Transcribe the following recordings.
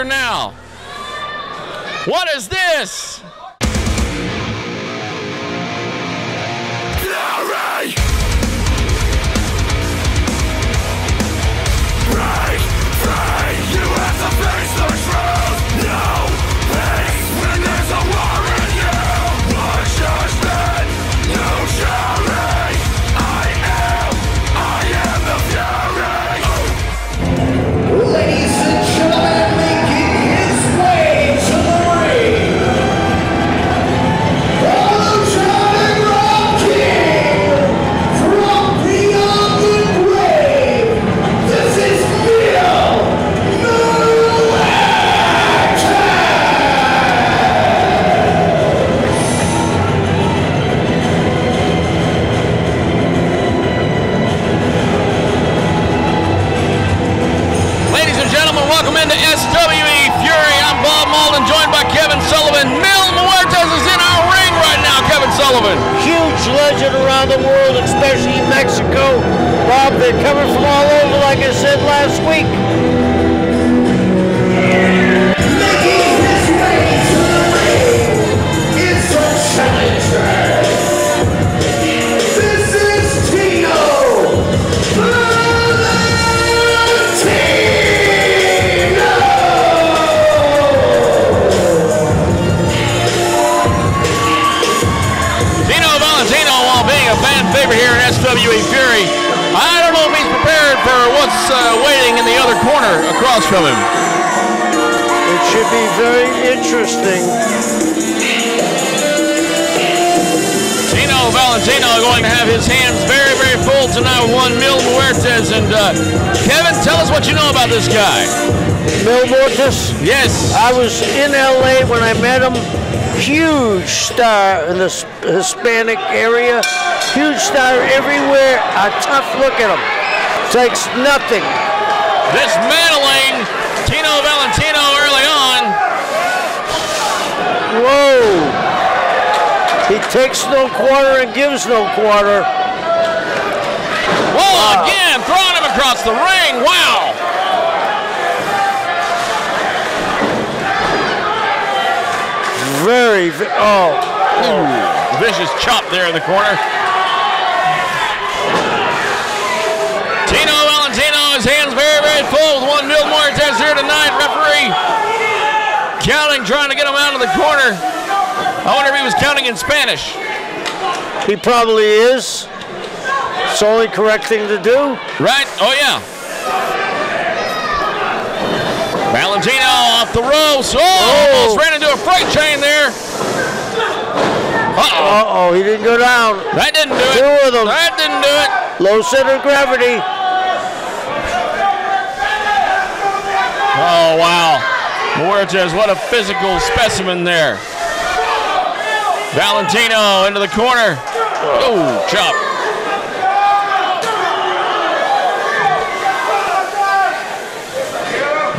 here now. What is this? Glory! Break free! You have to face the truth! No peace when there's a war in you! One judgment, no jury! I am the fury! Ladies and gentlemen, making his way to the ring, all-time rock king from beyond the grave. This is Ladies and gentlemen, welcome into SWE Fury. I'm Bob Malden, joined by Kevin Sullivan. Mil Muertes is in our ring right now, Kevin Sullivan. Huge legend around the world, especially Mexico. Bob, they're coming from all over, like I said last week. making his way to the ring is the challenger. This is Tino Tino Valentino, while being a fan favorite here in SWE Fury, I don't know if he's prepared for what's waiting in the other corner across from him. It should be very interesting. Tino Valentino going to have his hands very, very full tonight with one Mil Muertes. And Kevin, tell us what you know about this guy. Mil Muertes? Yes. I was in LA when I met him. Huge star in the Hispanic area. Huge star everywhere. A tough look at him. Takes nothing. Dismantling Tino Valentino early on. Whoa. He takes no quarter and gives no quarter. Whoa, again, throwing him across the ring. Wow. Very, oh. Ooh, vicious chop there in the corner. Tino Valentino, his hands very, very full with one Mil Muertes here tonight. Referee counting, trying to get him out of the corner. I wonder if he was counting in Spanish. He probably is. It's the only correct thing to do. Right? Oh, yeah. Valentino off the ropes. Oh, almost ran into a freight train there. Uh-oh. Uh-oh, he didn't go down. That didn't do it. Two of them. That didn't do it. Low center of gravity. Oh, wow. Muertes, what a physical specimen there. Valentino into the corner. Oh, chop.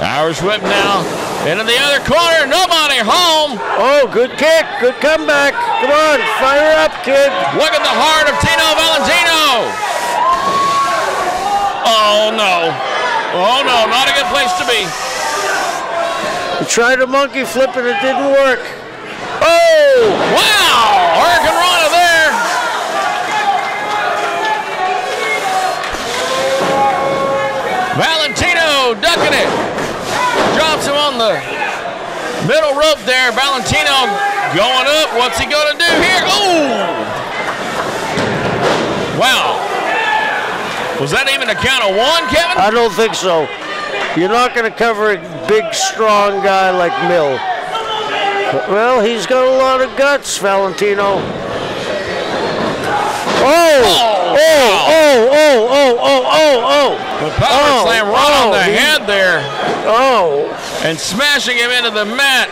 Irish whip now. Into the other corner. Nobody home. Oh, good kick. Good comeback. Come on, fire up, kid. Look at the heart of Tino Valentino. Oh, no. Oh, no, not a good place to be. He tried a monkey flip and it didn't work. Oh! Wow! Hurricane Rana there. Valentino ducking it. Drops him on the middle rope there. Valentino going up. What's he going to do here? Oh! Wow. Was that even a count of one, Kevin? I don't think so. You're not going to cover a big, strong guy like Mil. Well, he's got a lot of guts, Valentino. Oh! The power slam right on the head there. Oh! And smashing him into the mat.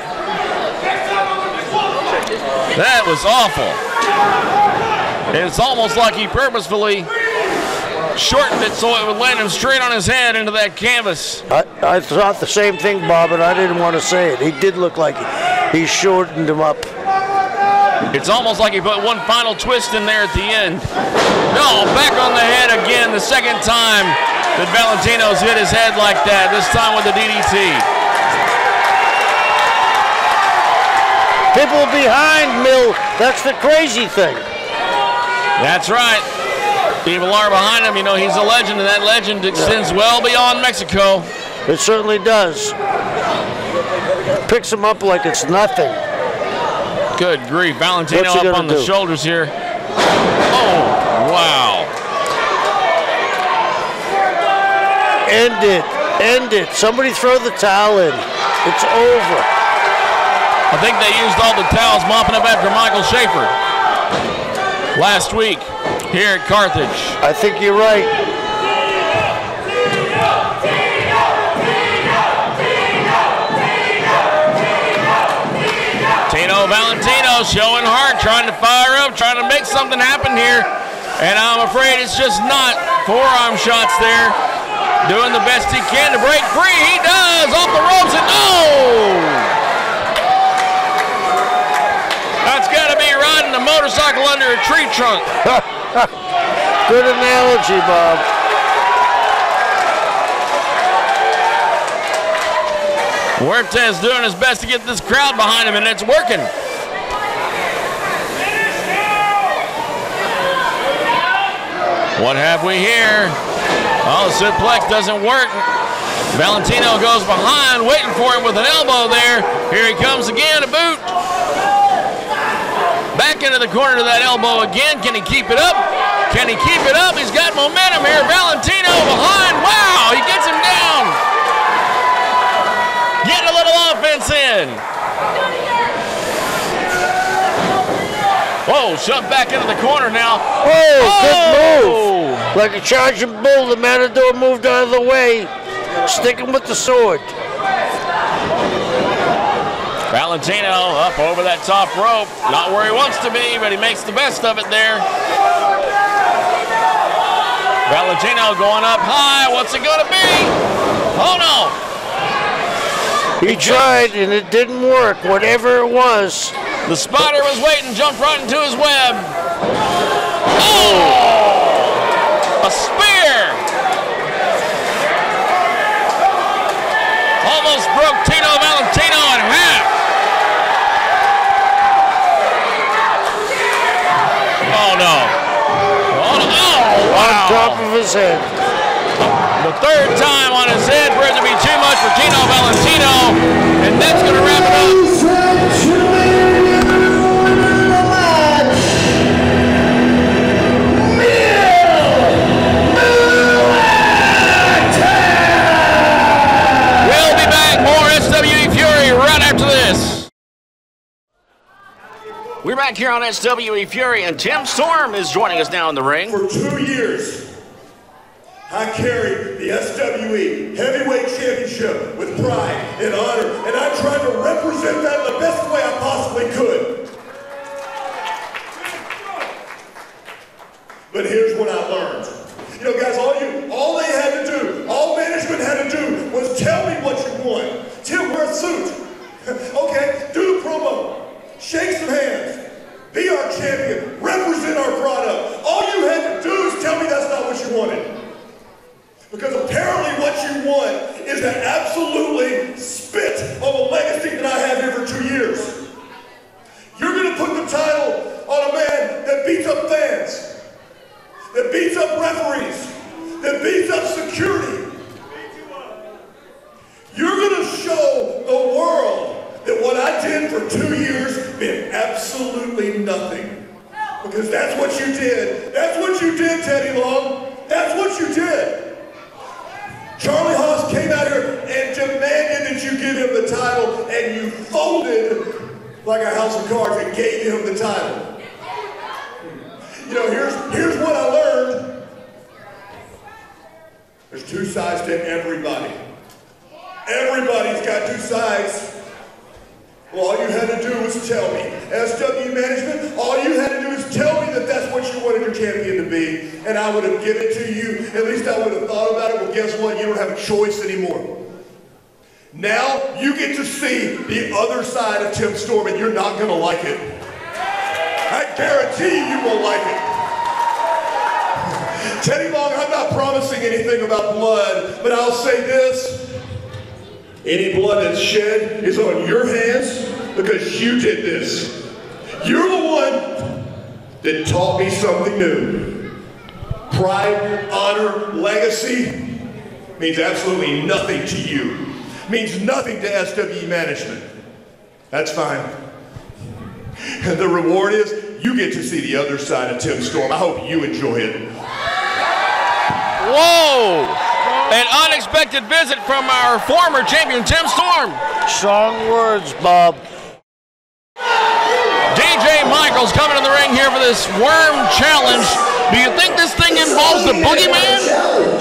That was awful. It's almost like he purposefully shortened it so it would land him straight on his head into that canvas. I thought the same thing, Bob, and I didn't want to say it. He did look like he shortened him up. It's almost like he put one final twist in there at the end. No, back on the head again, the second time that Valentino's hit his head like that, this time with the DDT. People behind Mill, that's the crazy thing. That's right. People are behind him. You know, he's a legend, and that legend extends well beyond Mexico. It certainly does. Picks him up like it's nothing. Good grief. Valentino up on the shoulders here. Oh, wow. End it. End it. Somebody throw the towel in. It's over. I think they used all the towels mopping up after Michael Schaefer last week here at Carthage. I think you're right. Tino Valentino showing heart, trying to fire up, trying to make something happen here. And I'm afraid it's just not. Forearm shots there. Doing the best he can to break free. He does. Off the ropes and oh! That's got to be riding a motorcycle under a tree trunk. Good analogy, Bob. Huertas doing his best to get this crowd behind him, and it's working. What have we here? Oh, the suplex doesn't work. Valentino goes behind, waiting for him with an elbow there. Here he comes again, a boot. Back into the corner to that elbow again. Can he keep it up? Can he keep it up? He's got momentum here. Valentino behind. Wow, he gets him down. Getting a little offense in. Whoa, shoved back into the corner now. Oh, good move. Like a charging bull, the Matador moved out of the way, sticking with the sword. Valentino up over that top rope. Not where he wants to be, but he makes the best of it there. Valentino going up high. What's it going to be? Oh, no. He tried, and it didn't work, whatever it was. The spotter was waiting, jumped right into his web. Oh! A spear! Almost broke Tino Valentino in half. Oh, no. Oh, no. Oh, wow. On top of his head. The third time on his head for it to be too much for Tino Valentino, and that's going to wrap it up. We'll be back. More SWE Fury right after this. We're back here on SWE Fury, and Tim Storm is joining us now in the ring. For 2 years, I carried the SWE Heavyweight Championship with pride and honor, and I tried to represent that the best way I possibly could. But here's what I learned. You know, guys, all they had to do, all management had to do was tell me what you want. Tim, wear a suit. Okay, do the promo. Shake some hands. Be our champion. Represent our product. All you had to do is tell me that's not what you wanted. Because apparently what you want is to absolutely spit on the legacy that I have here for 2 years. You're going to put the title on a man that beats up fans, that beats up referees, that beats up security. You're going to show the world that what I did for 2 years meant absolutely nothing. Because that's what you did. That's what you did, Teddy Long. That's what you did. Charlie Haas came out here and demanded that you give him the title, and you folded like a house of cards and gave him the title. You know, here's what I learned. There's two sides to everybody. Everybody's got two sides. Well, all you had to do was tell me. SW management, all you had to do is tell me that that's what you wanted your champion to be, and I would have given it to you. At least I would have thought about it. Well, guess what? You don't have a choice anymore. Now you get to see the other side of Tim Storm, and you're not going to like it. I guarantee you won't like it. Teddy Long, I'm not promising anything about blood, but I'll say this. Any blood that's shed is on your hands, because you did this. You're the one that taught me something new. Pride, honor, legacy means absolutely nothing to you. Means nothing to SWE management. That's fine. And the reward is you get to see the other side of Tim Storm. I hope you enjoy it. Whoa! An unexpected visit from our former champion, Tim Storm. Strong words, Bob. DJ Michaels coming in the ring here for this worm challenge. Do you think this thing involves the boogeyman?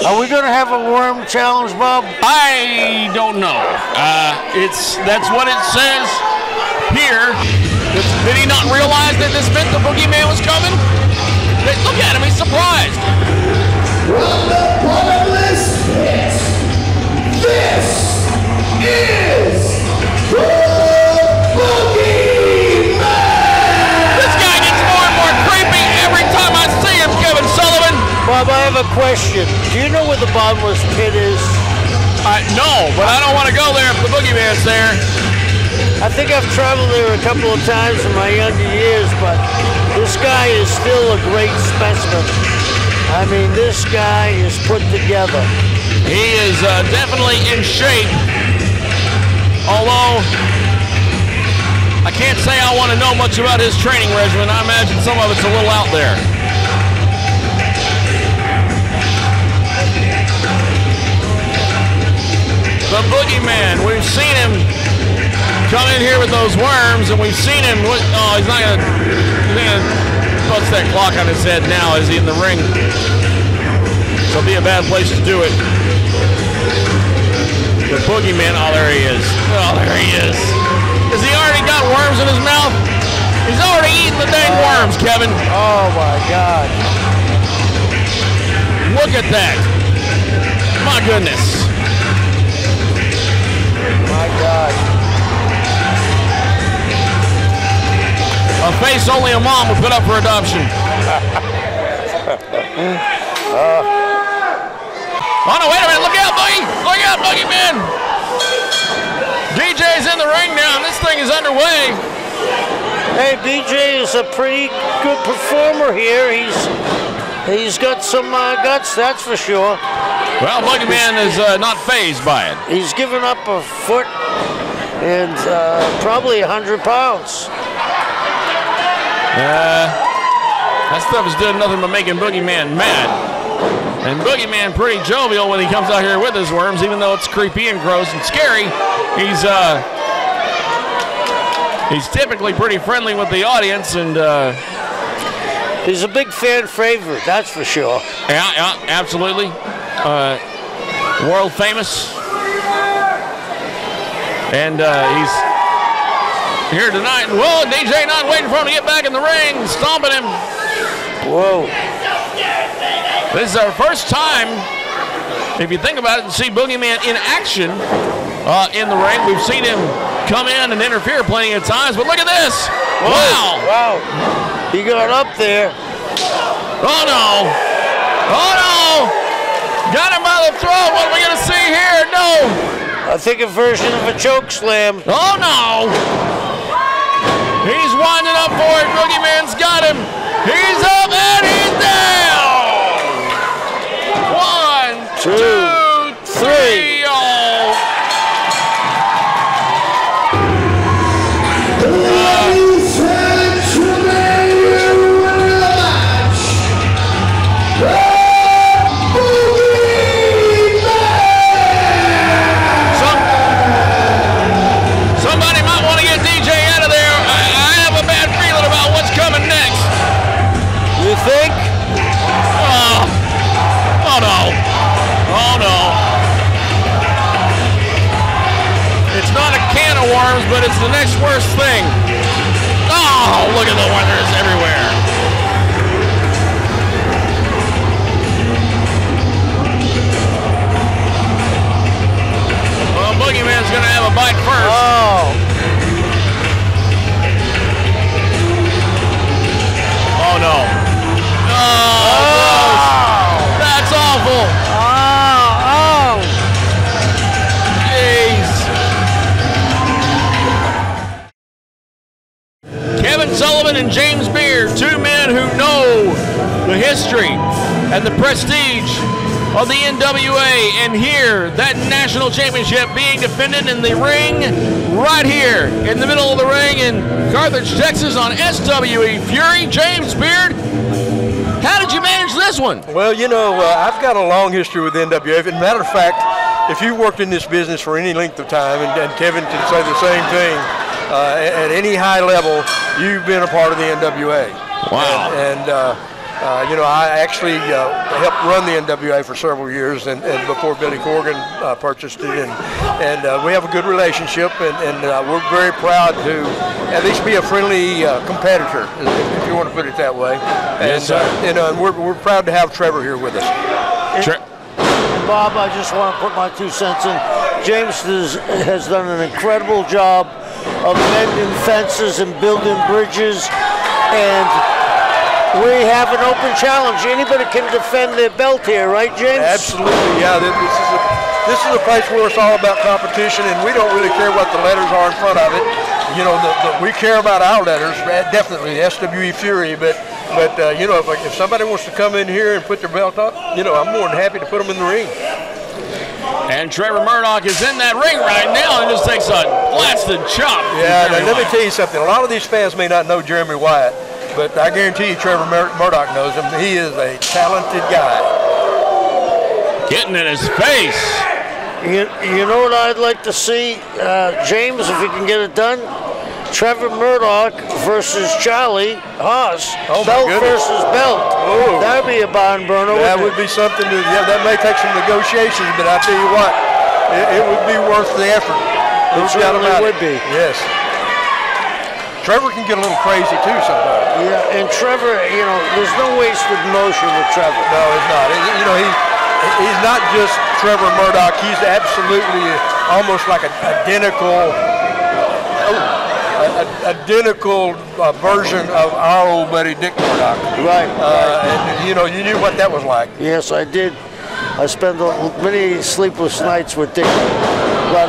Are we going to have a worm challenge, Bob? I don't know. That's what it says here. Did he not realize that this meant the boogeyman was coming? Look at him, he's surprised. From the bottomless pit, this is the Boogeyman! This guy gets more and more creepy every time I see him, Kevin Sullivan. Bob, I have a question. Do you know where the bottomless pit is? No, but I don't want to go there if the boogeyman's there. I think I've traveled there a couple of times in my younger years, but this guy is still a great specimen. I mean, this guy is put together. He is definitely in shape, although I can't say I want to know much about his training regimen. I imagine some of it's a little out there. The boogeyman, we've seen him come in here with those worms, and we've seen him, oh, he's not gonna what's that clock on his head now? Is he in the ring? It'll be a bad place to do it. The boogeyman, oh, there he is. Oh, there he is. Has he already got worms in his mouth? He's already eaten the dang worms, Kevin. Oh, my God. Look at that. My goodness. My God. A face only a mom would put up for adoption. Oh no, wait a minute, look out, Boogie! Look out, Boogeyman! DJ's in the ring now, and this thing is underway. Hey, BJ is a pretty good performer here. He's got some guts, that's for sure. Well, Boogeyman is not fazed by it. He's given up a foot and probably 100 pounds. That stuff is doing nothing but making Boogeyman mad. And Boogeyman pretty jovial when he comes out here with his worms, even though it's creepy and gross and scary. He's typically pretty friendly with the audience, and he's a big fan favorite, that's for sure. Yeah, absolutely. World famous. And he's here tonight. And whoa, DJ not waiting for him to get back in the ring, stomping him. Whoa. This is our first time, if you think about it, to see Boogeyman in action in the ring. We've seen him come in and interfere plenty of times, but look at this. Whoa. Wow. Wow. He got up there. Oh, no. Oh, no. Got him by the throat. What are we going to see here? No. I think a version of a choke slam. Oh, no. He's winding up for it. Boogeyman's got him. He's up and he's down. 1, 2, 3. Oh. Ladies and gentlemen, you win the match. Somebody might want to get DJ out of there. I have a bad feeling about what's coming next. You think? Oh no. Oh no. It's not a can of worms, but it's the next worst thing. Oh, look at the withers everywhere. Well, Boogeyman's gonna have a bite first. Oh. Oh no. That's awful. Kevin Sullivan and James Beard, two men who know the history and the prestige of the NWA, and here, that national championship being defended in the ring right here in the middle of the ring in Carthage, Texas on SWE Fury. James Beard, how did you manage this one? Well, you know, I've got a long history with NWA. As a matter of fact, if you worked in this business for any length of time, and Kevin can say the same thing, at any high level, you've been a part of the NWA. Wow. You know, I actually helped run the NWA for several years, and before Billy Corgan purchased it, and we have a good relationship, and we're very proud to at least be a friendly competitor, if you want to put it that way. Yes, sir. And we're proud to have Trevor here with us. Bob, I just want to put my 2 cents in. James has done an incredible job of mending fences and building bridges, and we have an open challenge. Anybody can defend their belt here, right, James? Absolutely, yeah. This is a place where it's all about competition, and we don't really care what the letters are in front of it. You know, we care about our letters, definitely, SWE Fury, but you know, if somebody wants to come in here and put their belt up, you know, I'm more than happy to put them in the ring. And Trevor Murdoch is in that ring right now and just takes a blasted chop. Yeah, now let me tell you something. A lot of these fans may not know Jeremy Wyatt, but I guarantee you Trevor Murdoch knows him. He is a talented guy. Getting in his face. You know what I'd like to see, James, if we can get it done? Trevor Murdoch versus Charlie Haas. Oh, belt goodness. versus belt. Oh. That'd be a barn burner. That would be something to, yeah, that may take some negotiations, but I tell you what, it would be worth the effort. It certainly would be. Yes. Trevor can get a little crazy too sometimes. Yeah, and Trevor, you know, there's no wasted motion with Trevor. No, it's not. You know, he's not just Trevor Murdoch. He's absolutely almost like an identical version of our old buddy Dick Murdoch. Right. And you know, you knew what that was like. Yes, I did. I spent many sleepless nights with Dick. But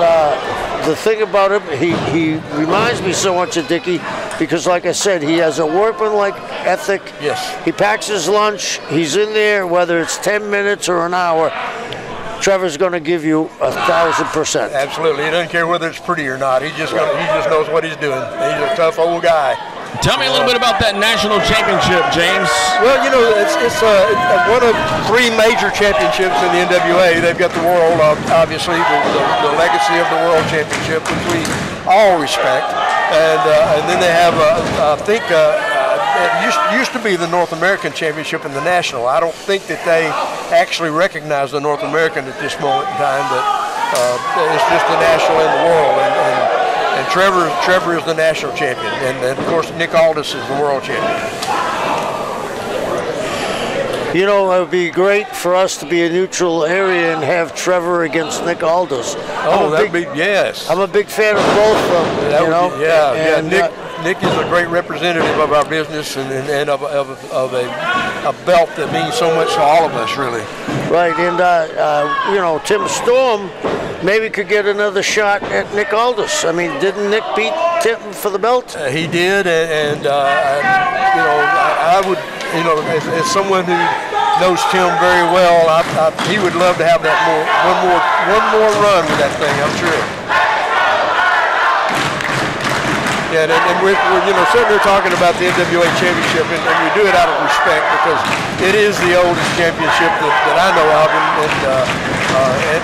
the thing about him, he reminds me so much of Dickie because, like I said, he has a workmanlike ethic. Yes. He packs his lunch. He's in there, whether it's 10 minutes or an hour. Trevor's going to give you 1,000%. Absolutely. He doesn't care whether it's pretty or not. He just knows what he's doing. He's a tough old guy. Tell me a little bit about that national championship, James. Well, you know, it's one of 3 major championships in the NWA. They've got the world, obviously, the legacy of the world championship, which we all respect. And then they have, I think, it used to be the North American Championship and the National. I don't think that they actually recognize the North American at this moment in time, but it's just the National and the world. And Trevor is the national champion, and of course Nick Aldis is the world champion. You know, it would be great for us to be a neutral area and have Trevor against Nick Aldis. Oh, that'd be, yes. I'm a big fan of both of them. That you know? would be, yeah, and Nick is a great representative of our business and of a belt that means so much to all of us, really. Right, and you know, Tim Storm maybe could get another shot at Nick Aldis. I mean, didn't Nick beat Tim for the belt? He did, and you know, I would, you know, as someone who knows Tim very well, he would love to have that one more run with that thing, I'm sure. Yeah, and we're you know, sitting there talking about the NWA Championship, and we do it out of respect because it is the oldest championship that I know of,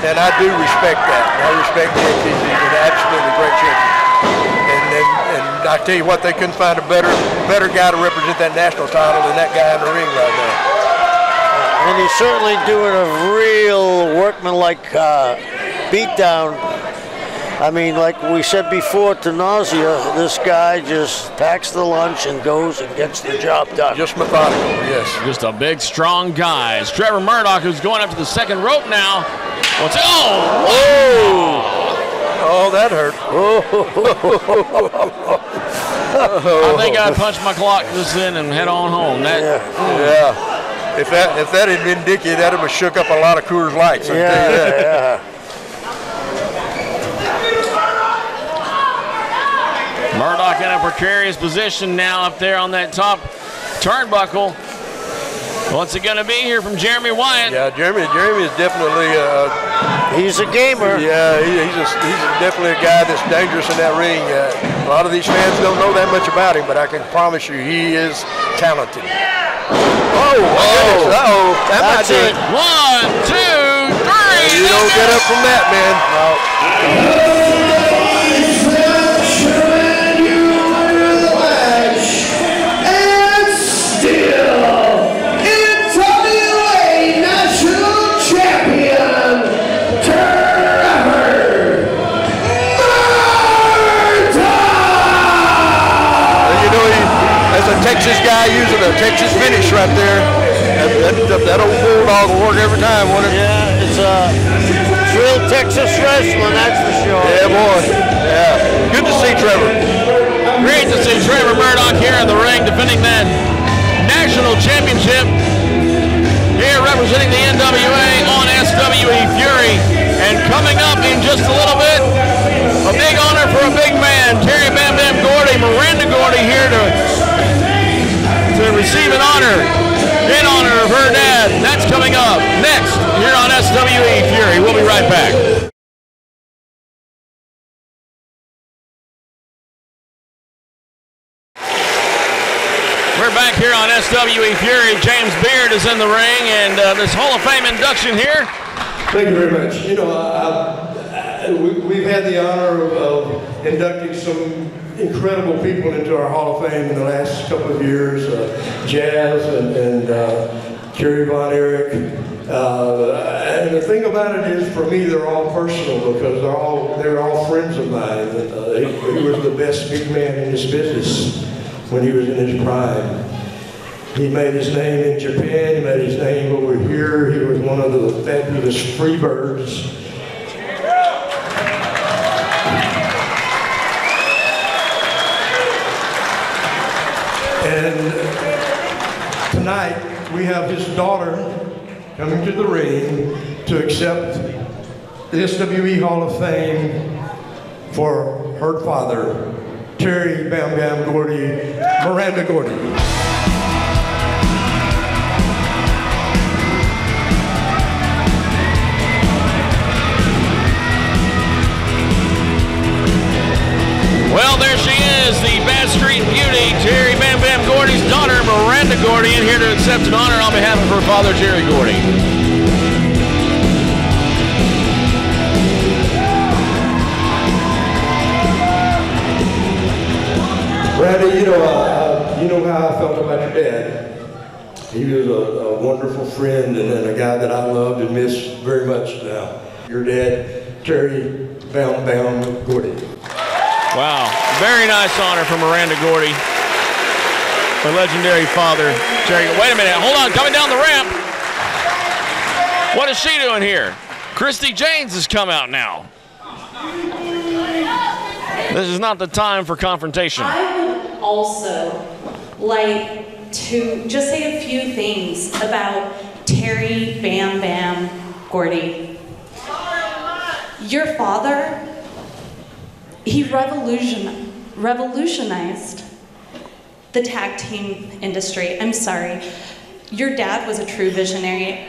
and I do respect that. I respect Nick. He's an absolutely great champion. And I tell you what, they couldn't find a better guy to represent that national title than that guy in the ring right now. And he's certainly doing a real workmanlike beatdown. I mean, like we said before, to nausea, this guy just packs the lunch and goes and gets the job done. Just methodical, yes. Just a big, strong guy. It's Trevor Murdoch, who's going up to the second rope now. Oh, that hurt. I think I punched my clock just in and head on home. Yeah. If that had been Dickie, that would have shook up a lot of Coors Lights. Murdoch Murdoch in a precarious position now up there on that top turnbuckle. What's it going to be here from Jeremy Wyatt? Yeah, Jeremy is definitely he's a gamer. Yeah, he's definitely a guy that's dangerous in that ring. A lot of these fans don't know that much about him, but I can promise you he is talented. Oh, that might That's do it. 1, 2, 3. You don't get up from that, man. Texas guy using a Texas finish right there. That old bulldog will work every time, won't it? Yeah, it's real Texas wrestling, that's for sure. Yeah, boy. Yeah. Good to see Trevor. Great to see Trevor Murdoch here in the ring defending that national championship. Here representing the NWA on SWE Fury. And coming up in just a little bit, a big honor for a big man. Terry Bam Bam Gordy, Miranda Gordy here to receive an honor in honor of her dad. That's coming up next here on SWE Fury. We'll be right back. We're back here on SWE Fury. James Beard is in the ring, and this Hall of Fame induction here. Thank you very much. You know, we've had the honor of inducting some incredible people into our Hall of Fame in the last couple of years. Jazz and Kerry Von Erich. And the thing about it is, for me, they're all personal because they're all friends of mine. He was the best big man in this business when he was in his prime. He made his name in Japan, he made his name over here. He was one of the fabulous Freebirds. And tonight, we have his daughter coming to the ring to accept the SWE Hall of Fame for her father, Terry Bam Bam Gordy, Miranda Gordy. Well, there she is, the Bad Street Beauty, Terry Bam Bam Gordy's daughter, Miranda Gordy, in here to accept an honor on behalf of her father, Terry Gordy. Randy, you know how I felt about your dad. He was a wonderful friend and a guy that I loved and miss very much now. Your dad, Terry Bam Bam Gordy. Wow, very nice honor for Miranda Gordy. Her legendary father, Terry. Wait a minute, hold on, coming down the ramp. What is she doing here? Christy Janes has come out now. This is not the time for confrontation. I would also like to just say a few things about Terry Bam Bam Gordy. Your father, he revolutionized the tag team industry. I'm sorry. Your dad was a true visionary.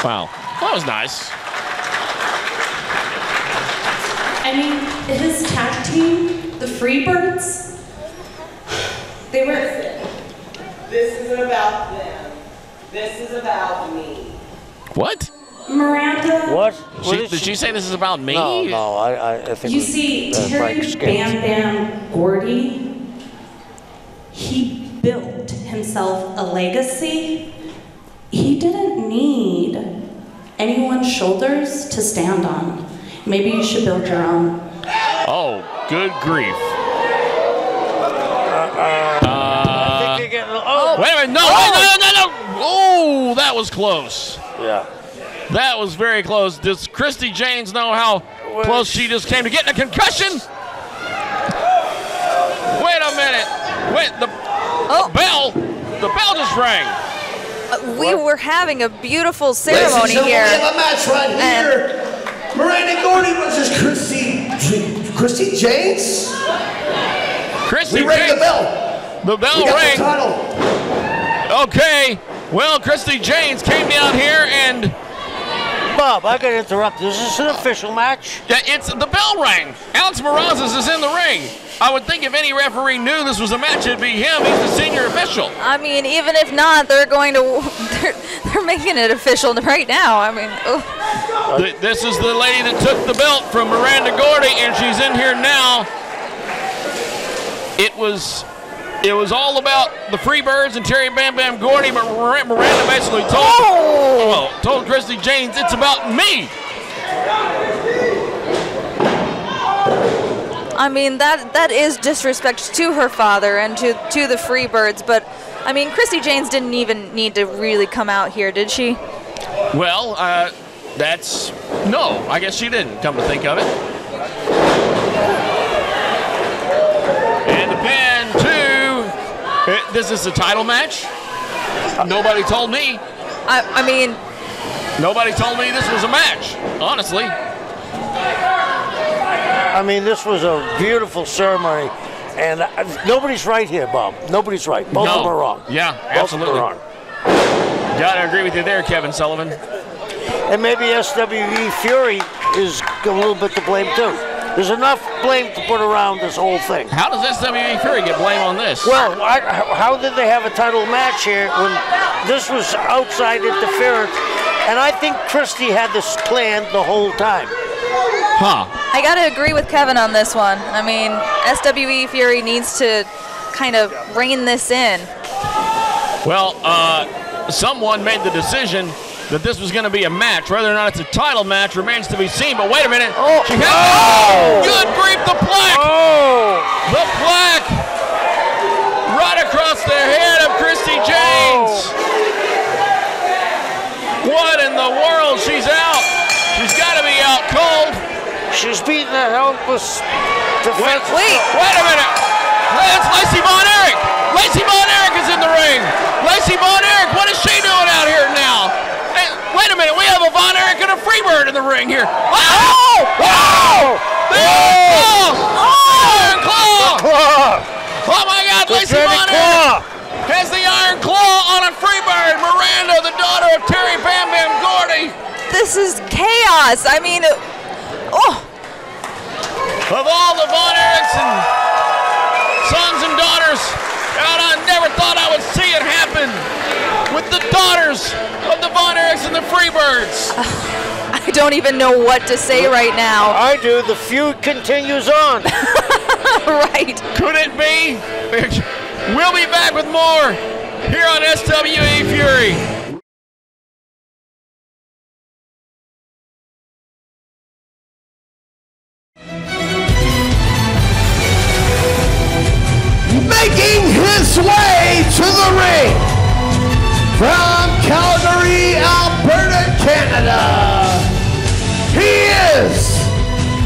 Wow, that was nice. I mean, his tag team, the Freebirds, they were... This isn't about them. This is about me. What? Miranda... What? Did she say this is about me? No, I think... You see, Terry Bam Bam Gordy, he built himself a legacy. He didn't need anyone's shoulders to stand on. Maybe you should build your own. Oh, good grief. I think they're getting... Oh! Wait a minute, no. Oh, that was close. Yeah. That was very close. Does Christy Janes know how close she just came to getting a concussion? Wait a minute. Wait, the bell just rang. We were having a beautiful ceremony here. We have a match right here. Miranda Gordy versus Christy James. Christy We rang James. the bell. The bell We got rang. the title. Okay. Well, Christy James came down here and. Bob, I gotta interrupt. Is this an official match? Yeah, it's the bell rang. Alex Morales is in the ring. I would think if any referee knew this was a match, it'd be him. He's the senior official. I mean, even if not, they're going to. They're making it official right now. I mean, This is the lady that took the belt from Miranda Gordy, and she's in here now. It was all about the Freebirds and Terry Bam Bam Gordy, but Miranda basically told Christy James, it's about me. I mean, that is disrespect to her father and to the Freebirds, but I mean, Christy James didn't even need to really come out here, did she? Well, no, I guess she didn't, come to think of it. And the pin to, this is a title match? Nobody told me. I mean, nobody told me this was a match, honestly. I mean, this was a beautiful ceremony, and nobody's right here, Bob. Nobody's right. Both of them are wrong. Yeah, Both of them absolutely. are wrong. Gotta agree with you there, Kevin Sullivan. And maybe SWE Fury is a little bit to blame too. There's enough blame to put around this whole thing. How does SWE Fury get blame on this? Well, how did they have a title match here when this was outside interference? And I think Christy had this planned the whole time. Huh. I gotta agree with Kevin on this one. I mean, SWE Fury needs to kind of rein this in. Well, someone made the decision that this was going to be a match. Whether or not it's a title match remains to be seen. But wait a minute. She has good grief, the plaque. The plaque right across the head of Christy James. What in the world? She's out. She's got to be out cold. She's beating a helpless defense. Wait a minute. That's Lacey Von Erich. Lacey Von Erich is in the ring. Lacey Von Erich, what is she doing out here now? Hey, wait a minute, we have a Von Erich and a Freebird in the ring here. Oh my God, Lacey Von Erich has the iron claw on a Freebird. Miranda, the daughter of Terry Bam Bam Gordy. This is chaos. I mean, Of all the Von Erichs and sons and daughters, God, I never thought I would see it happen with the daughters of the Von Erichs and the Freebirds. I don't even know what to say right now. I do. The feud continues on. Right. Could it be? We'll be back with more here on SWE Fury. Making his way to the ring from Calgary, Alberta, Canada. He is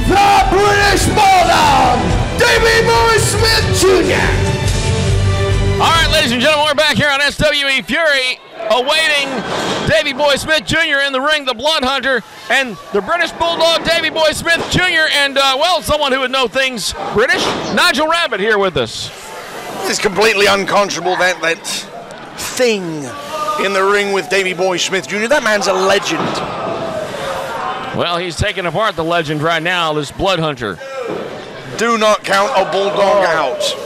the British Bulldog, Davey Boy Smith Jr. All right, ladies and gentlemen, we're back here on SWE Fury, awaiting Davey Boy Smith Jr. in the ring, the Blood Hunter, and the British Bulldog, Davey Boy Smith Jr., and, well, someone who would know things British, Nigel Rabbit here with us. It's completely unconscionable, that thing in the ring with Davey Boy Smith Jr. That man's a legend. Well, he's taking apart the legend right now, this Blood Hunter. Do not count a Bulldog out.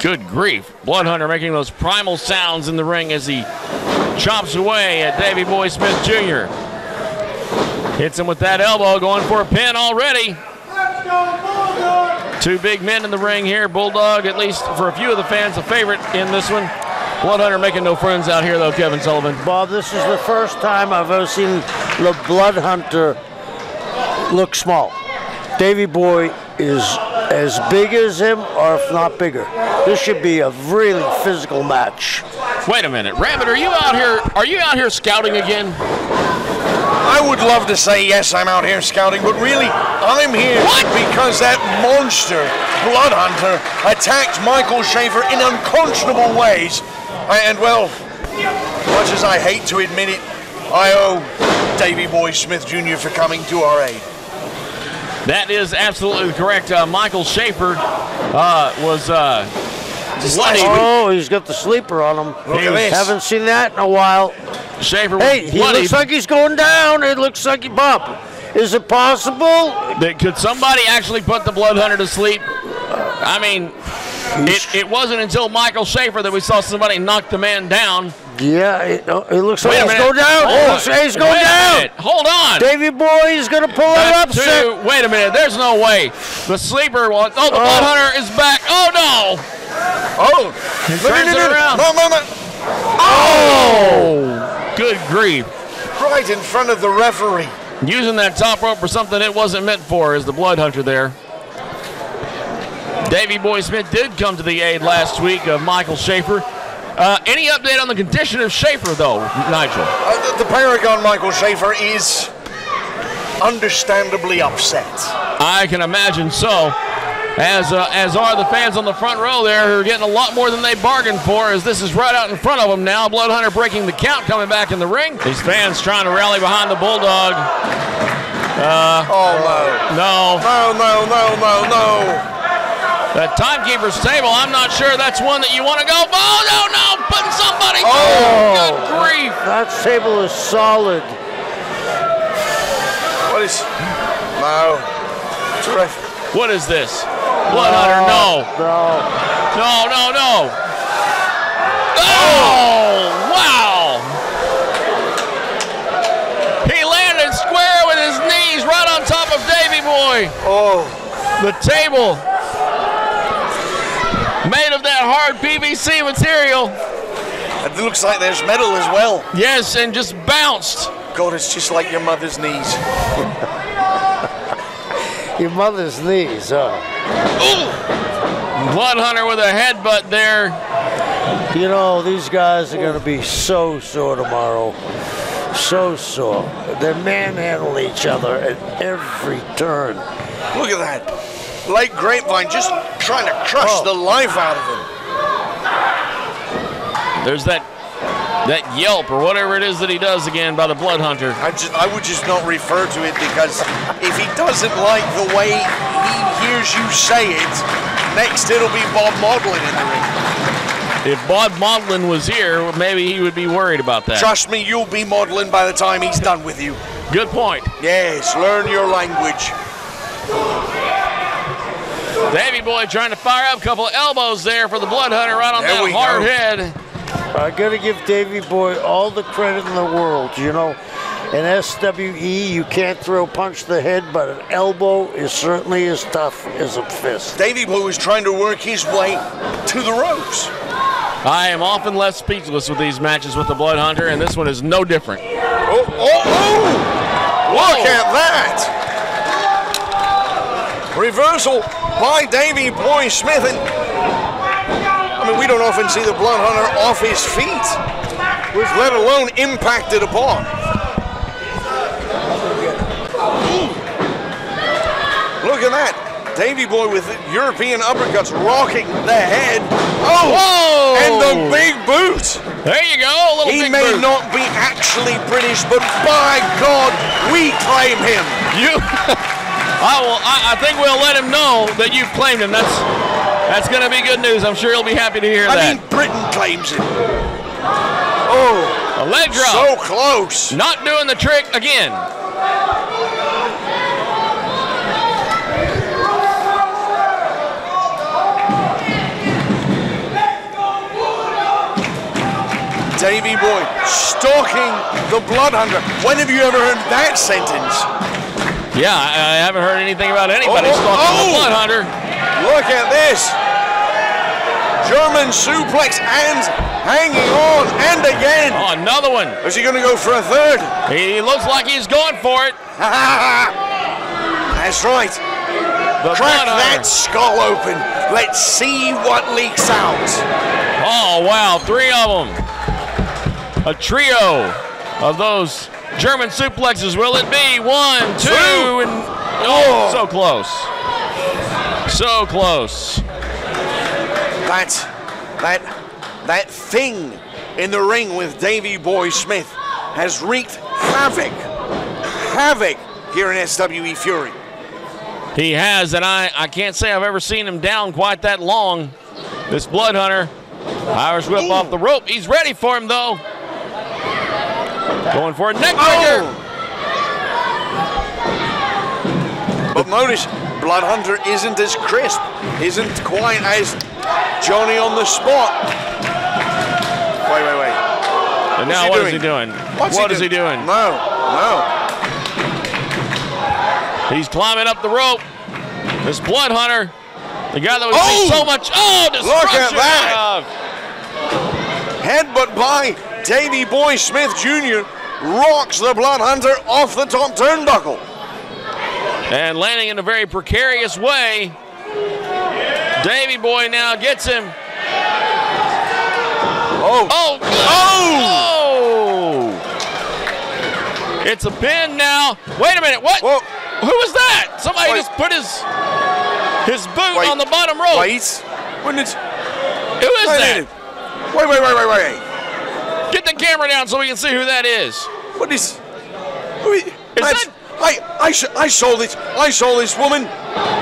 Good grief. Blood Hunter making those primal sounds in the ring as he chops away at Davey Boy Smith Jr. Hits him with that elbow, going for a pin already. Two big men in the ring here. Bulldog, at least for a few of the fans, a favorite in this one. Blood Hunter making no friends out here, though, Kevin Sullivan. Bob, this is the first time I've ever seen the Blood Hunter look small. Davey Boy is as big as him, or if not bigger. This should be a really physical match. Wait a minute, Rabbit, are you out here scouting again? I would love to say yes, I'm out here scouting, but really, I'm here because that monster, Blood Hunter, attacked Michael Schaefer in unconscionable ways. And, well, much as I hate to admit it, I owe Davey Boy Smith Jr. for coming to our aid. That is absolutely correct. Michael Schaefer was bloody. Oh, he's got the sleeper on him. Look at this. Haven't seen that in a while. Schaefer was Hey, he bloody. looks like he's going down. It looks like he bumped. Is it possible? Could somebody actually put the Blood Hunter to sleep? I mean, it wasn't until Michael Schaefer that we saw somebody knock the man down. Yeah, it looks like Wait a he's minute. going down. Hold on. He's going Wait a down. minute. Hold on. Davey Boy is going to pull it up. Wait a minute. There's no way. The sleeper. The Blood Hunter is back. Oh no. Oh, He turns it around. No. Oh, good grief. Right in front of the referee. Using that top rope for something it wasn't meant for is the Blood Hunter there. Davey Boy Smith did come to the aid last week of Michael Schaefer. Any update on the condition of Schaefer, though, Nigel? The Paragon Michael Schaefer is understandably upset. I can imagine so. As are the fans on the front row there, who are getting a lot more than they bargained for, as this is right out in front of them now. Blood Hunter breaking the count, coming back in the ring. These fans trying to rally behind the Bulldog. No. That timekeeper's table, I'm not sure that's one that you want to go. Oh, no, putting somebody through. Good grief. That table is solid. What is... No. What is this? Blood Hunter, no. No. Oh, wow. He landed square with his knees right on top of Davey Boy. Oh. The table made of that hard PVC material. It looks like there's metal as well. Yes, and just bounced. God, it's just like your mother's knees. Your mother's knees, huh? Ooh. Blood Hunter with a headbutt there. You know, these guys are going to be so sore tomorrow. So sore. They manhandle each other at every turn. Look at that. Lake Grapevine just trying to crush the life out of him. There's that yelp or whatever it is that he does again by the Blood Hunter. I would just not refer to it, because if he doesn't like the way he hears you say it, next it'll be Bob Maudlin in the ring. If Bob Maudlin was here, maybe he would be worried about that. Trust me, you'll be Maudlin by the time he's done with you. Good point. Yes, learn your language. Davey Boy trying to fire up a couple of elbows there for the Blood Hunter right on that hard head. I got to give Davey Boy all the credit in the world. You know, in SWE, you can't throw a punch to the head, but an elbow is certainly as tough as a fist. Davey Boy was trying to work his way to the ropes. I am often left speechless with these matches with the Blood Hunter, and this one is no different. Oh! Look at that! Reversal by Davey Boy Smith. And I mean, we don't often see the Blood Hunter off his feet, let alone impacted upon. Look at that. Davey Boy with European uppercuts rocking the head. Oh! Whoa! And the big boot. There you go, a little He big may boot. not be actually British, but by God, we claim him. I think we'll let him know that you've claimed him. That's going to be good news. I'm sure he'll be happy to hear that. I mean, Britain claims him. Oh, a leg drop. So close. Not doing the trick again. Davey Boy stalking the Blood Hunter. When have you ever heard that sentence? Yeah, I haven't heard anything about anybody stalking the Blood Hunter. Look at this. German suplex and hanging on and again. Oh, another one. Is he going to go for a third? He looks like he's going for it. That's right. Crack that skull open. Let's see what leaks out. Oh, wow, 3 of them. A trio of those German suplexes. Will it be 1, 2, and oh, so close. So close. That thing in the ring with Davey Boy Smith has wreaked havoc havoc here in SWE Fury. He has, and I can't say I've ever seen him down quite that long. This Blood Hunter. Irish whip off the rope. He's ready for him, though. Going for a neck breaker. But notice, Blood Hunter isn't as crisp, isnisn't quite as Johnny on the spot. Wait. And now what is he doing? What is he doing? No. He's climbing up the rope. This Blood Hunter, the guy that was seeing so much. Oh, destruction! Look at that! Headbutt by Davey Boy Smith Jr. rocks the Blood Hunter off the top turnbuckle. And landing in a very precarious way. Davey Boy now gets him. Oh! It's a pin now. Wait a minute, what? Whoa. Who was that? Somebody just put his boot on the bottom rope. Wait. Who is that? Wait. Get the camera down so we can see who that is. What is that? I saw this woman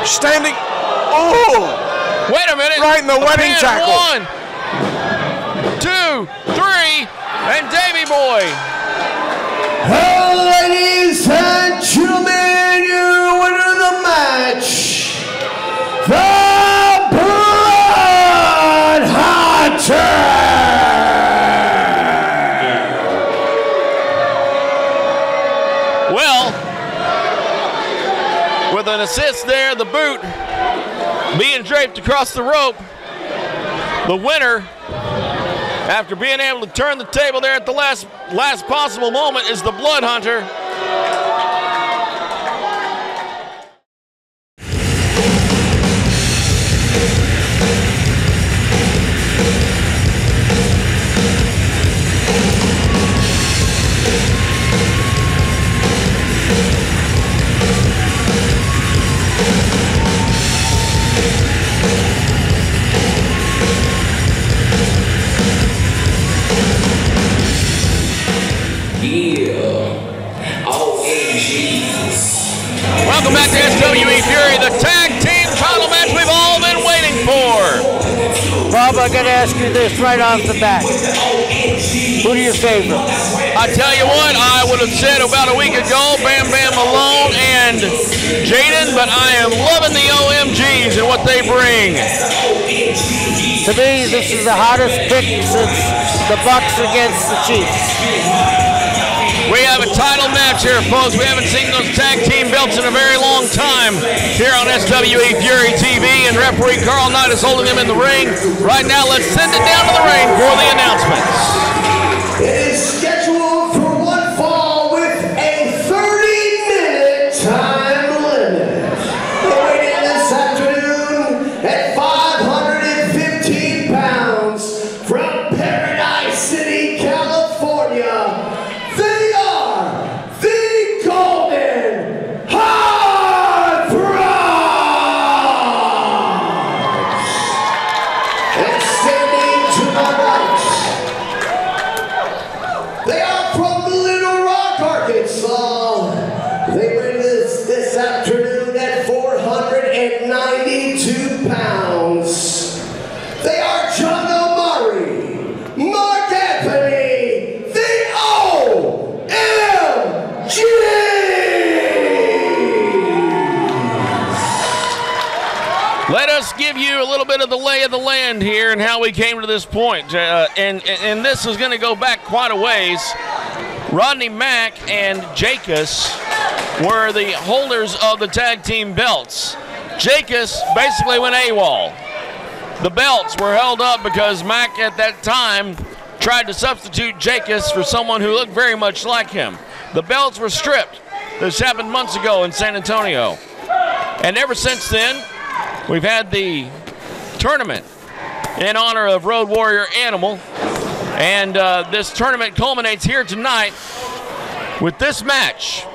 standing. Oh! Wait a minute. Right in the wedding tackle. 1, 2, 3, and Davey Boy. Ladies and gentlemen, your winner of the match, the Blood Hunter. Well, with an assist there, the boot being draped across the rope, the winner, after being able to turn the table there at the last possible moment, is the Blood Hunter. Welcome back to SWE Fury, the tag team title match we've all been waiting for. Bob, I gotta ask you this right off the bat. Who are your favorites? I tell you what, I would have said about a week ago, Bam Bam Malone and Jaden, but I am loving the OMGs and what they bring. To me, this is the hottest pick since the Bucks against the Chiefs. We have a title match here, folks. We haven't seen those tag team belts in a very long time here on SWE Fury TV, and referee Carl Knight is holding them in the ring. Right now, let's send it down to the ring for the announcements. It is scheduled for one fall with a 30-minute time limit. Weighed in this afternoon at 515 pounds from Paradise City, California. They are the Golden Heartthrobs. And standing to my right, they are from Little Rock, Arkansas. They weigh this afternoon at 492 pounds. They are John O'Mari, Mark Anthony, the OMG. Let us give you a little bit of the lay of the land here and how we came to this point. And this is going to go back quite a ways. Rodney Mack and Jacobs were the holders of the tag team belts. Jacobs basically went AWOL. The belts were held up because Mack at that time tried to substitute Jacobs for someone who looked very much like him. The belts were stripped. This happened months ago in San Antonio. And ever since then, we've had the tournament in honor of Road Warrior Animal. And this tournament culminates here tonight with this match.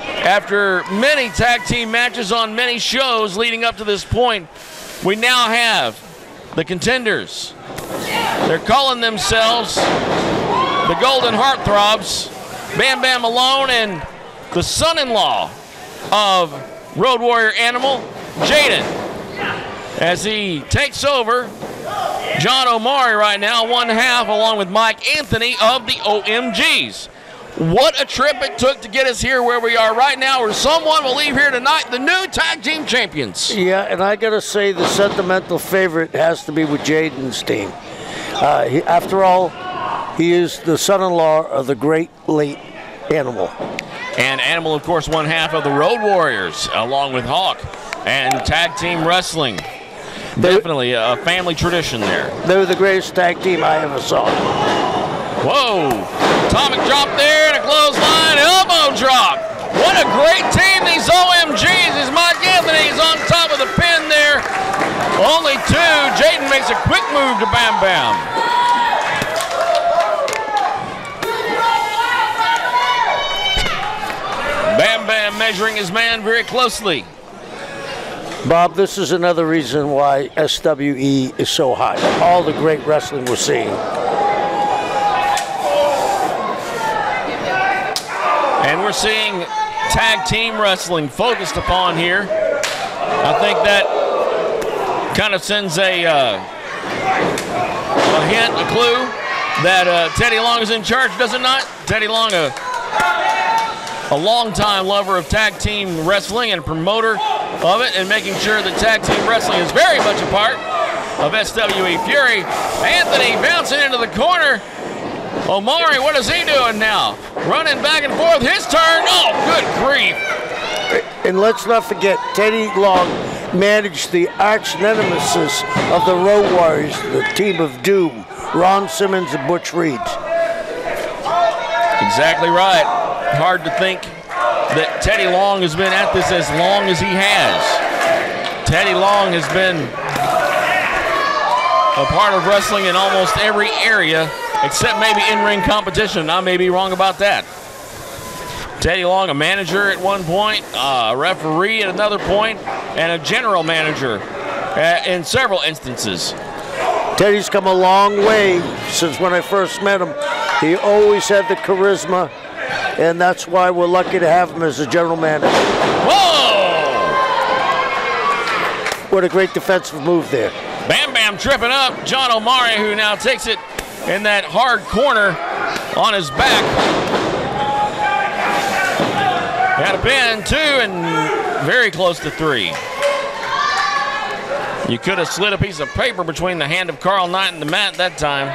After many tag team matches on many shows leading up to this point, we now have the contenders. They're calling themselves the Golden Heartthrobs, Bam Bam Malone and the son-in-law of Road Warrior Animal, Jaden, as he takes over John Omari right now, 1/2, along with Mike Anthony of the OMGs. What a trip it took to get us here where we are right now, where someone will leave here tonight, the new tag team champions. Yeah, and I got to say the sentimental favorite has to be with Jaden's team. After all, he is the son-in-law of the great late Animal. And Animal, of course, 1/2 of the Road Warriors, along with Hawk and tag team wrestling. Definitely a family tradition there. They were the greatest tag team I ever saw. Whoa! Atomic drop there and a clothesline, elbow drop. What a great team, these OMGs. As Mike Anthony's on top of the pin there. Only 2. Jaden makes a quick move to Bam Bam. Bam Bam measuring his man very closely. Bob, this is another reason why SWE is so high. All the great wrestling we're seeing. And we're seeing tag team wrestling focused upon here. I think that kind of sends a hint, a clue, that Teddy Long is in charge, does it not? Teddy Long, a longtime lover of tag team wrestling and promoter of it, and making sure that tag team wrestling is very much a part of SWE Fury. Anthony bouncing into the corner. Omari, what is he doing now? Running back and forth, his turn. Oh, good grief. And let's not forget, Teddy Long managed the arch nemesis of the Road Warriors, the team of doom, Ron Simmons and Butch Reed. Exactly right. Hard to think that Teddy Long has been at this as long as he has. Teddy Long has been a part of wrestling in almost every area except maybe in-ring competition. I may be wrong about that. Teddy Long, a manager at one point, a referee at another point, and a general manager in several instances. Teddy's come a long way since when I first met him. He always had the charisma, and that's why we're lucky to have him as a general manager. Whoa! What a great defensive move there. Bam Bam tripping up. John Omari, who now takes it in that hard corner on his back. Had a pin, 2, and very close to 3. You could have slid a piece of paper between the hand of Carl Knight and the mat that time.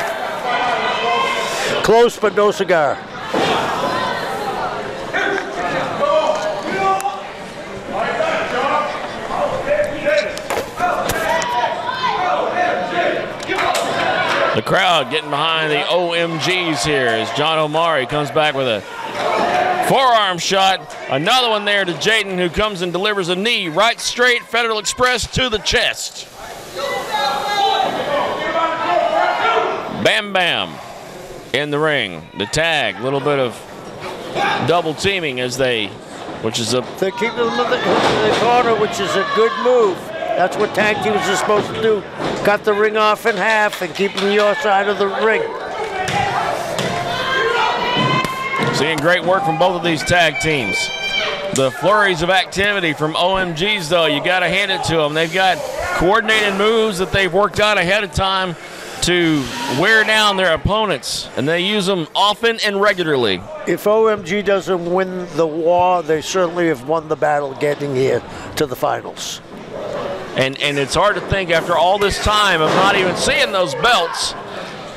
Close, but no cigar. The crowd getting behind the OMGs here as John Omari comes back with a forearm shot. Another one there to Jaden, who comes and delivers a knee right straight Federal Express to the chest. Bam Bam in the ring. The tag, a little bit of double teaming as they, which is a... They're keeping them in the corner, which is a good move. That's what tag teams are supposed to do. Cut the ring off in half and keep them your side of the ring. Seeing great work from both of these tag teams. The flurries of activity from OMGs, though, you got to hand it to them. They've got coordinated moves that they've worked out ahead of time to wear down their opponents, and they use them often and regularly. If OMG doesn't win the war, they certainly have won the battle getting here to the finals. And it's hard to think after all this time of not even seeing those belts,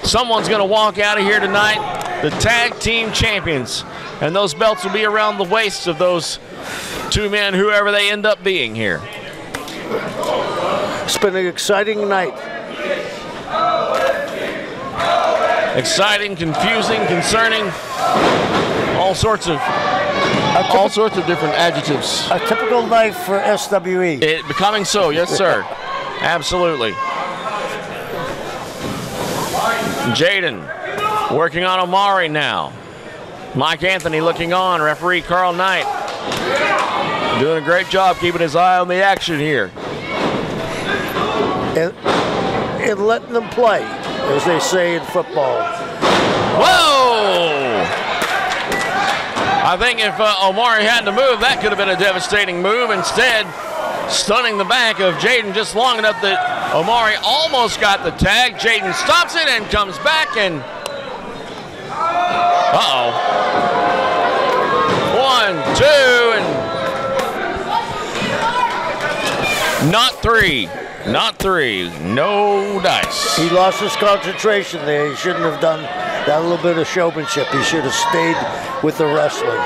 someone's going to walk out of here tonight, the tag team champions, and those belts will be around the waists of those 2 men, whoever they end up being here. It's been an exciting night. Exciting, confusing, concerning, all sorts of different adjectives. A typical night for SWE. It becoming so, yes, sir. Absolutely. Jaden working on Omari now. Mike Anthony looking on. Referee Carl Knight doing a great job keeping his eye on the action here. And letting them play, as they say in football. Whoa! I think if Omari had to move, that could have been a devastating move. Instead, stunning the back of Jaden just long enough that Omari almost got the tag. Jaden stops it and comes back and... Uh-oh. 1, 2, and... Not three. Not three. No dice. He lost his concentration there. He shouldn't have done that little bit of showmanship. He should have stayed with the wrestling.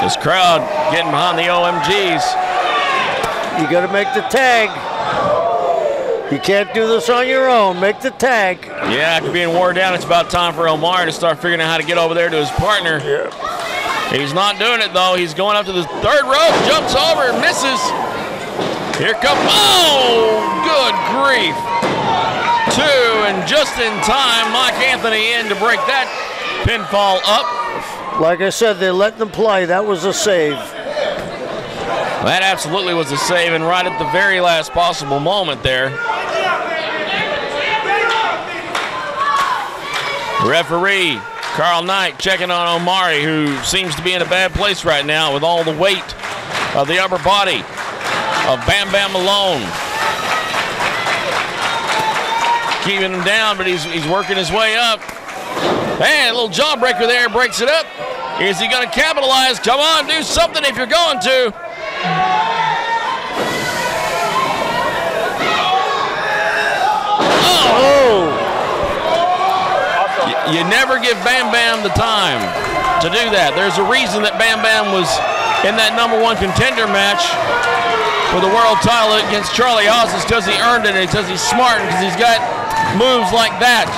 This crowd getting behind the OMGs. You got to make the tag. You can't do this on your own. Make the tag. Yeah, after being worn down, it's about time for Omar to start figuring out how to get over there to his partner. Yeah. He's not doing it, though. He's going up to the third rope, jumps over, and misses. Here comes, oh, good grief. 2, and just in time, Mike Anthony in to break that pinfall up. Like I said, they let them play. That was a save. That absolutely was a save, and right at the very last possible moment there. Referee Carl Knight checking on Omari, who seems to be in a bad place right now with all the weight of the upper body of Bam Bam Malone. Keeping him down, but he's working his way up. And a little jawbreaker there, breaks it up. Is he going to capitalize? Come on, do something if you're going to. Oh! You never give Bam Bam the time to do that. There's a reason that Bam Bam was in that #1 contender match for the world title against Charlie Haas. It's because he earned it, and it's because he's smart, and because he's got moves like that.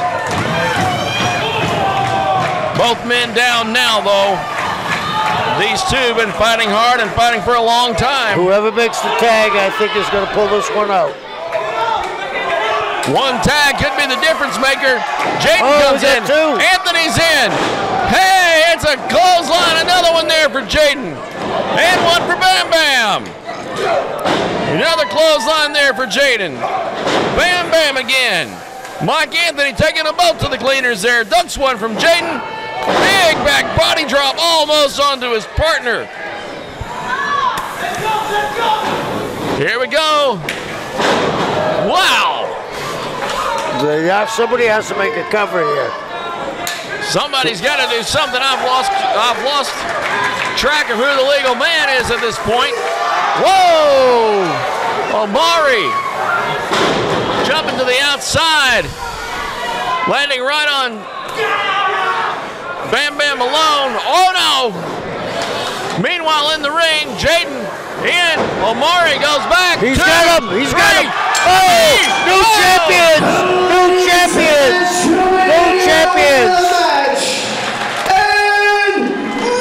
Both men down now, though. These two have been fighting hard and fighting for a long time. Whoever makes the tag, I think, is going to pull this one out. One tag could be the difference maker. Jaden comes in. Two. Anthony's in. Hey, it's a clothesline. Another one there for Jaden. And one for Bam Bam. Another clothesline there for Jaden. Bam Bam again. Mike Anthony taking them both to the cleaners there. Ducks one from Jaden. Big back body drop almost onto his partner. Here we go. Wow. Somebody has to make a cover here. Somebody's got to do something. I've lost track of who the legal man is at this point. Whoa! Omari jumping to the outside, landing right on Bam Bam Malone. Oh no! Meanwhile, in the ring, Jaden in. Omari goes back. He's got him. He's got him. Oh! New champions! New champions! New champions! And new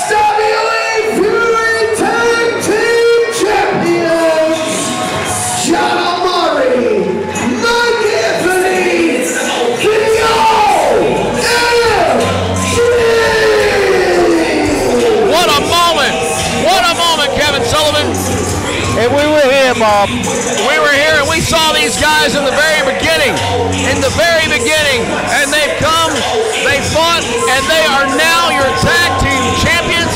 SWE Fury Tag Team Champions, John Omari, Mike Anthony, the OMG! What a moment! What a moment, Kevin Sullivan! And we were here, Bob. We were here and we saw these guys in the very beginning. In the very beginning. And they've come, they fought, and they are now your tag team champions.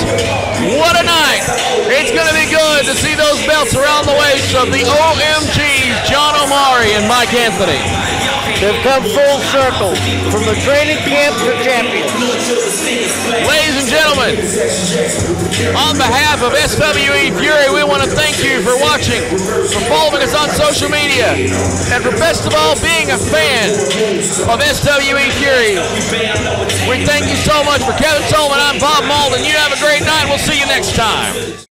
What a night. It's going to be good to see those belts around the waist of the OMGs, John Omari and Mike Anthony. They've come full circle from the training camp to champions. Ladies and gentlemen, on behalf of SWE Fury, we want to thank you for watching, for following us on social media, and for best of all, being a fan of SWE Fury. We thank you so much. For Kevin Sullivan, I'm Bob Malden. You have a great night. We'll see you next time.